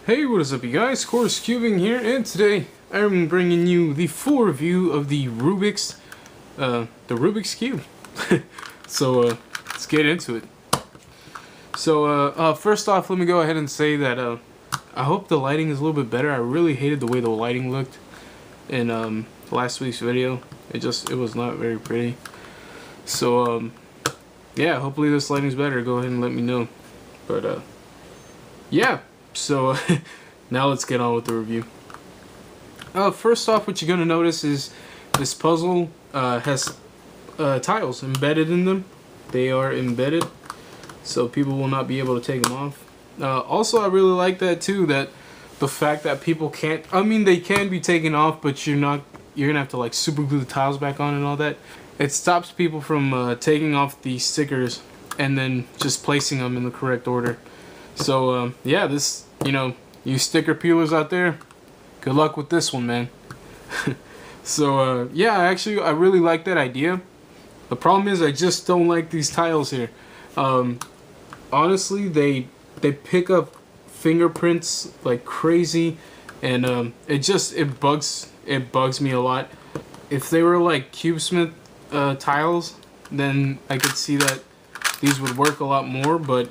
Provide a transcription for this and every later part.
Hey, what is up you guys, Corescubing here, and today I'm bringing you the full review of the Rubiks, the Rubik's Cube. So let's get into it. So first off, let me go ahead and say that I hope the lighting is a little bit better. I really hated the way the lighting looked in last week's video. It was not very pretty. So yeah, hopefully this lighting's better. Go ahead and let me know. But yeah. So now let's get on with the review. First off, what you're going to notice is this puzzle has tiles embedded in them. They are embedded, so people will not be able to take them off. Also, I really like that too, that the fact that people can't, I mean, they can be taken off, but you're going to have to like super glue the tiles back on and all that. It stops people from taking off the stickers and then just placing them in the correct order. So yeah, this, you sticker peelers out there, good luck with this one, man. So yeah, I really like that idea. The problem is I just don't like these tiles here. Honestly, they pick up fingerprints like crazy, and it bugs me a lot. If they were like CubeSmith tiles, then I could see that these would work a lot more, but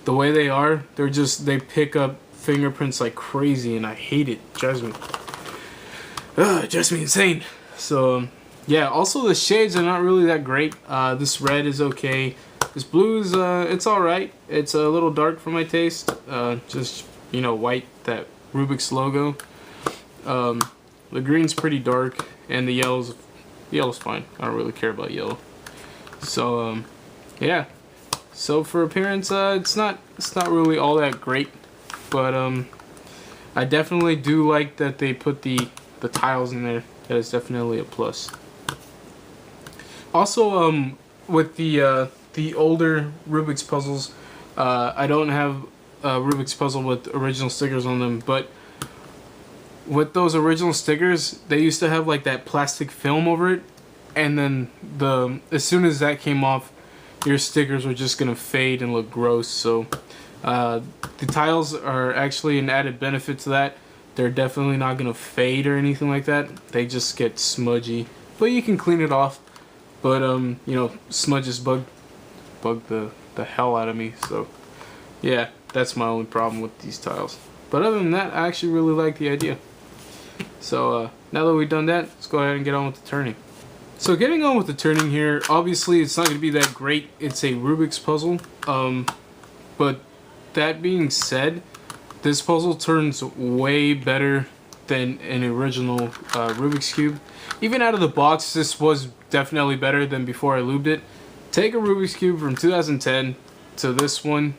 the way they are, they pick up fingerprints like crazy, and I hate it. It drives me insane. So yeah, also the shades are not really that great. This red is okay. This blue is it's alright. It's a little dark for my taste. Just white, that Rubiks logo. The green's pretty dark, and the yellow's fine. I don't really care about yellow. So yeah. So for appearance, it's not really all that great, but I definitely do like that they put the tiles in there. That is definitely a plus. Also, with the older Rubik's puzzles, I don't have a Rubik's puzzle with original stickers on them, but with those original stickers, they used to have like that plastic film over it, and then as soon as that came off, your stickers are just gonna fade and look gross. So the tiles are actually an added benefit to that. They're definitely not gonna fade or anything like that. They just get smudgy, but you can clean it off. But smudges bug the hell out of me. So yeah, that's my only problem with these tiles. But other than that, I actually really like the idea. So now that we've done that, let's go ahead and get on with the turning. So getting on with the turning here, obviously it's not going to be that great. It's a Rubik's puzzle. But that being said, this puzzle turns way better than an original Rubik's Cube. Even out of the box, this was definitely better than before I lubed it. Take a Rubik's Cube from 2010 to this one.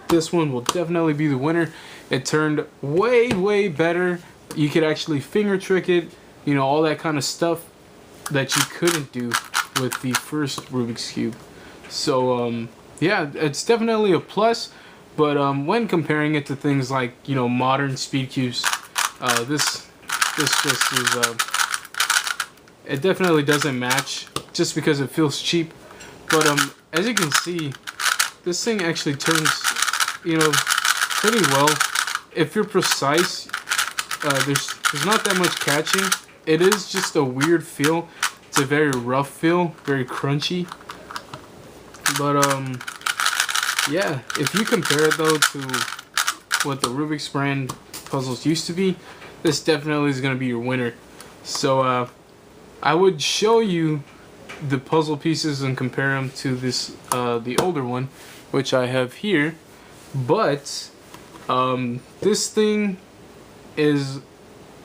This one will definitely be the winner. It turned way better. You could actually finger trick it, all that kind of stuff that you couldn't do with the first Rubik's Cube. So yeah, it's definitely a plus, but when comparing it to things like modern speed cubes, this just is it definitely doesn't match just because it feels cheap. But as you can see, this thing actually turns pretty well if you're precise. There's not that much catching. It is just a weird feel. It's a very rough feel, very crunchy. But yeah, if you compare it though to what the Rubik's brand puzzles used to be, this definitely is going to be your winner. So I would show you the puzzle pieces and compare them to this the older one, which I have here. But this thing is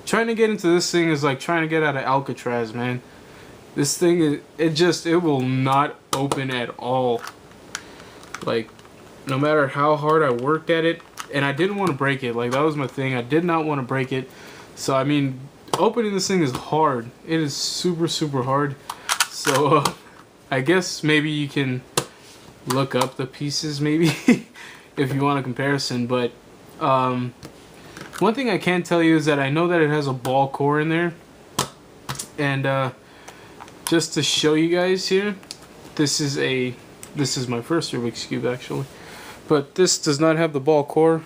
trying to get into this thing is like trying to get out of Alcatraz, man. This thing it will not open at all. Like, no matter how hard I worked at it, and I didn't want to break it. Like, that was my thing. I did not want to break it. So I mean, opening this thing is hard. It is super hard. So I guess maybe you can look up the pieces maybe if you want a comparison. But one thing I can tell you is that I know that it has a ball core in there, and just to show you guys here, this is my first Rubik's Cube actually, but this does not have the ball core.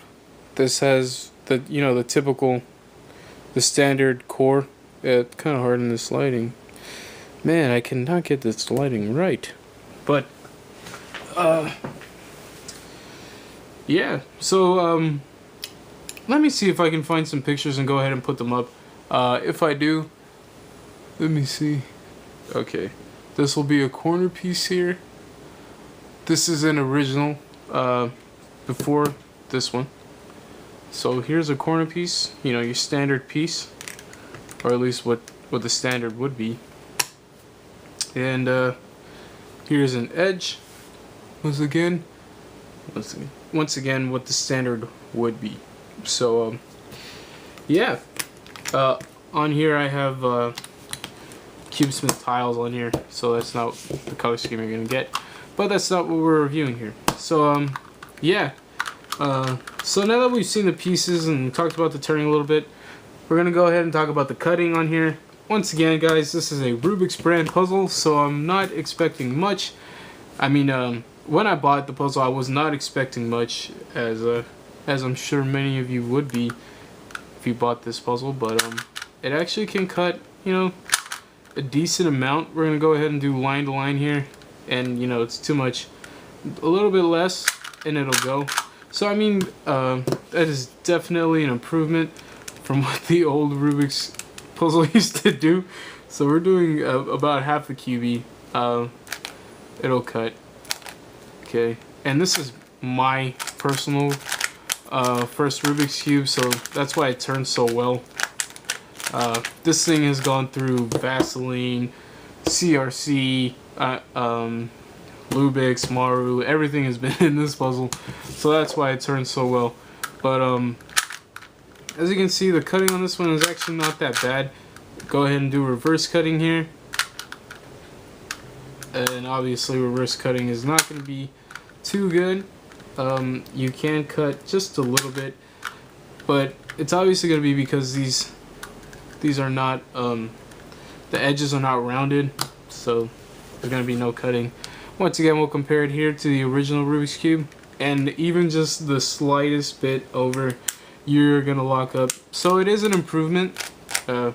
This has the, you know, the typical, the standard core. It's kind of hard in this lighting. Man, I cannot get this lighting right. But yeah. So let me see if I can find some pictures and go ahead and put them up. If I do, let me see. Okay, this will be a corner piece here. This is an original before this one. So here's a corner piece, you know, your standard piece, or at least what the standard would be. And here's an edge. Once again, what the standard would be. So yeah, on here I have Cubesmith tiles on here, so that's not the color scheme you're gonna get. But that's not what we're reviewing here. So yeah. So now that we've seen the pieces and talked about the turning a little bit, we're gonna go ahead and talk about the cutting on here. Once again, guys, this is a Rubik's brand puzzle, so I'm not expecting much. I mean, when I bought the puzzle, I was not expecting much, as I'm sure many of you would be if you bought this puzzle. But it actually can cut, you know, a decent amount. We're gonna go ahead and do line to line here, and you know, it's too much, a little bit less, and it'll go. So I mean, that is definitely an improvement from what the old Rubik's puzzle used to do. So we're doing about half the QB. It'll cut. Okay, and this is my personal first Rubik's Cube, so that's why it turns so well. This thing has gone through Vaseline, CRC, Rubiks, Maru, everything has been in this puzzle, so that's why it turns so well. But as you can see, the cutting on this one is actually not that bad. Go ahead and do reverse cutting here, and obviously reverse cutting is not going to be too good. You can cut just a little bit, but it's obviously going to be because these are not, the edges are not rounded, so there's going to be no cutting. Once again, we'll compare it here to the original Rubik's Cube, and even just the slightest bit over, you're gonna lock up. So it is an improvement. You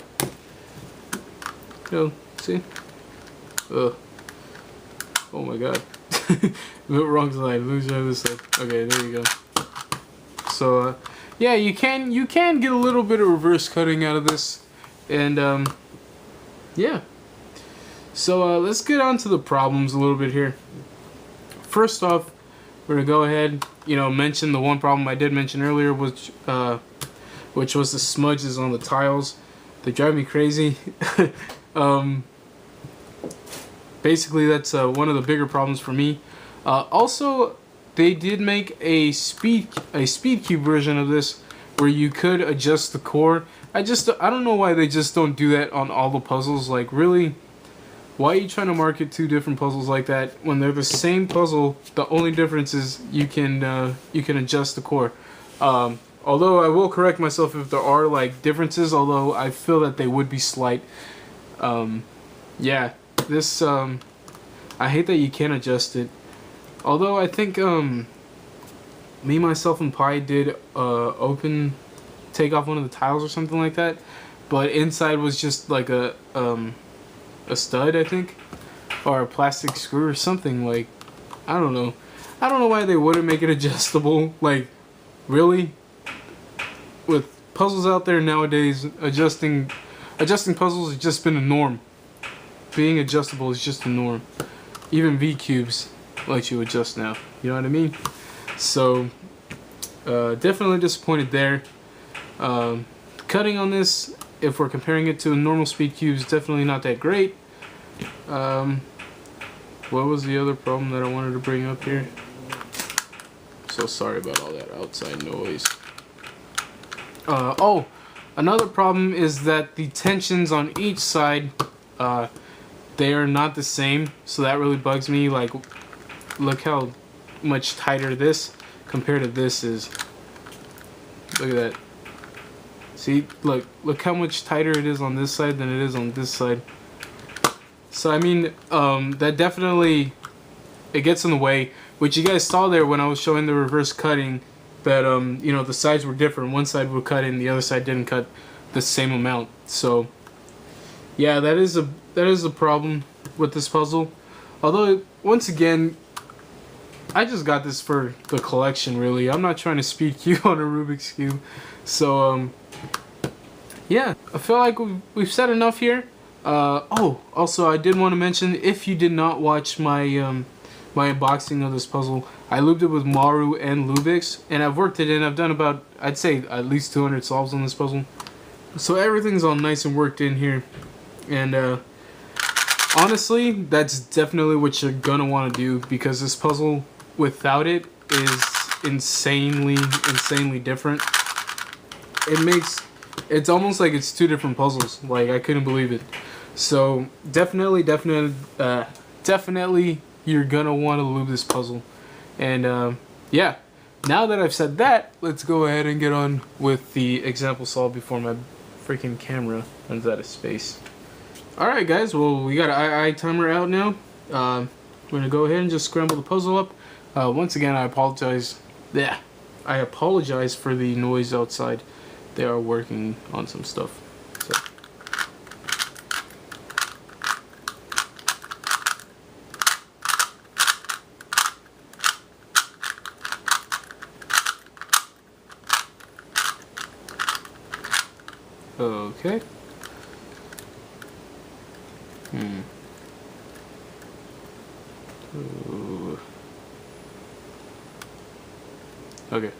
know, see? Oh my god. Wrong side. Let me try this side. Okay, there you go. So yeah, you can get a little bit of reverse cutting out of this, and yeah. So let's get on to the problems a little bit here. First off, we're gonna go ahead, you know, mention the one problem I did mention earlier, which was the smudges on the tiles. They drive me crazy. Basically, that's one of the bigger problems for me. Also, they did make a speed cube version of this where you could adjust the core. I don't know why they just don't do that on all the puzzles. Like, really? Why are you trying to market two different puzzles like that when they're the same puzzle? The only difference is you can adjust the core. Although I will correct myself if there are like differences, although I feel that they would be slight. Yeah, this I hate that you can't adjust it. Although I think me, myself, and Pi did take off one of the tiles or something like that, but inside was just like a stud, I think, or a plastic screw or something. Like, I don't know why they wouldn't make it adjustable. Like, really, with puzzles out there nowadays, adjusting puzzles has just been a norm. Being adjustable is just a norm. Even V cubes let you adjust now, you know what I mean? So definitely disappointed there. Cutting on this, if we're comparing it to a normal speed cube, is definitely not that great. What was the other problem that I wanted to bring up here? So sorry about all that outside noise. Oh, another problem is that the tensions on each side, they are not the same, so that really bugs me. Like, look how much tighter this compared to this is. Look at that. See, look how much tighter it is on this side than it is on this side. So I mean, that definitely, it gets in the way, which you guys saw there when I was showing the reverse cutting. that you know, the sides were different. One side would cut in, the other side didn't cut the same amount. So yeah, that is a problem with this puzzle. Although once again, I just got this for the collection, really. I'm not trying to speak you on a Rubik's Cube. So yeah, I feel like we've said enough here. Oh, also I did want to mention, if you did not watch my my unboxing of this puzzle, I looped it with Maru and Rubiks, and I've worked it in. I've done about, I'd say, at least 200 solves on this puzzle. So everything's all nice and worked in here. And honestly, that's definitely what you're gonna want to do, because this puzzle without it is insanely different. It's almost like it's two different puzzles. Like, I couldn't believe it. So definitely you're gonna want to loop this puzzle. And yeah, now that I've said that, let's go ahead and get on with the example solve before my freaking camera runs out of space. Alright guys, well, we got an II timer out now. We're gonna go ahead and just scramble the puzzle up. Once again, I apologize. Yeah, I apologize for the noise outside. They are working on some stuff. So. Okay. Ooh. Okay.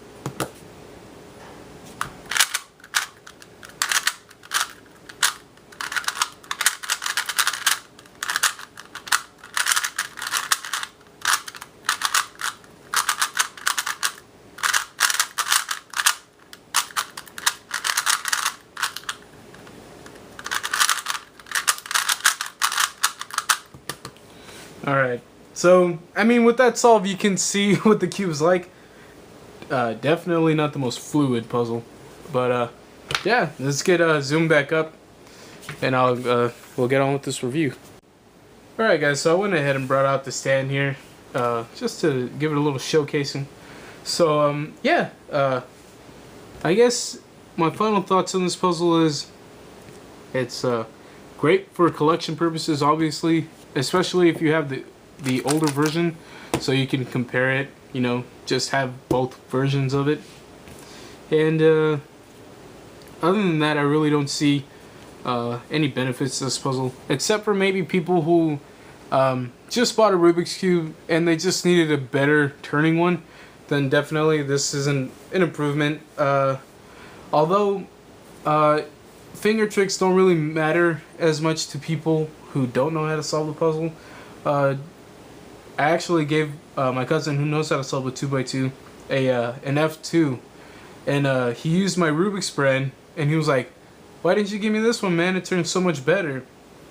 Alright, so, I mean, with that solve, you can see what the cube's like. Definitely not the most fluid puzzle. But, yeah, let's get Zoom back up, and we'll get on with this review. Alright guys, so I went ahead and brought out the stand here, just to give it a little showcasing. So, yeah, I guess my final thoughts on this puzzle is, it's great for collection purposes, obviously. Especially if you have the older version, so you can compare it, you know, just have both versions of it. And other than that, I really don't see any benefits to this puzzle, except for maybe people who just bought a Rubik's Cube and they just needed a better turning one. Then definitely this is an improvement. Although finger tricks don't really matter as much to people who don't know how to solve the puzzle. I actually gave my cousin, who knows how to solve a 2x2, an F2, and he used my Rubik's brand, and he was like, "Why didn't you give me this one, man? It turns so much better."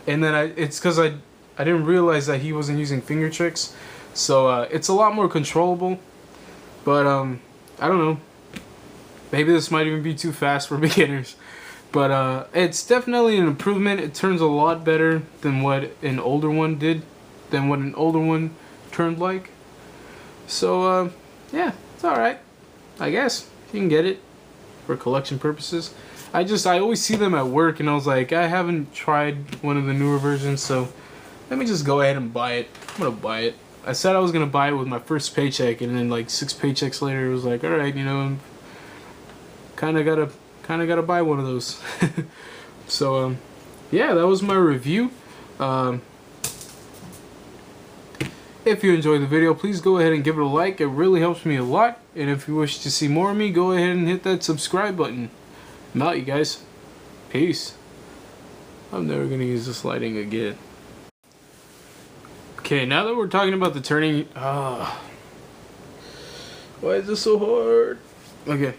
And then it's because I didn't realize that he wasn't using finger tricks, so it's a lot more controllable. But I don't know. Maybe this might even be too fast for beginners. But it's definitely an improvement. It turns a lot better than what an older one did, than what an older one turned like. So yeah, it's alright. I guess you can get it for collection purposes. I always see them at work, and I was like, I haven't tried one of the newer versions, so let me just go ahead and buy it. I'm gonna buy it. I said I was gonna buy it with my first paycheck, and then like 6 paychecks later, it was like, alright, you know, kind of gotta buy one of those. So yeah, that was my review. If you enjoyed the video, please go ahead and give it a like. It really helps me a lot. And if you wish to see more of me, go ahead and hit that subscribe button. I'm out, you guys. Peace. I'm never gonna use this lighting again. Okay, now that we're talking about the turning, why is this so hard? Okay.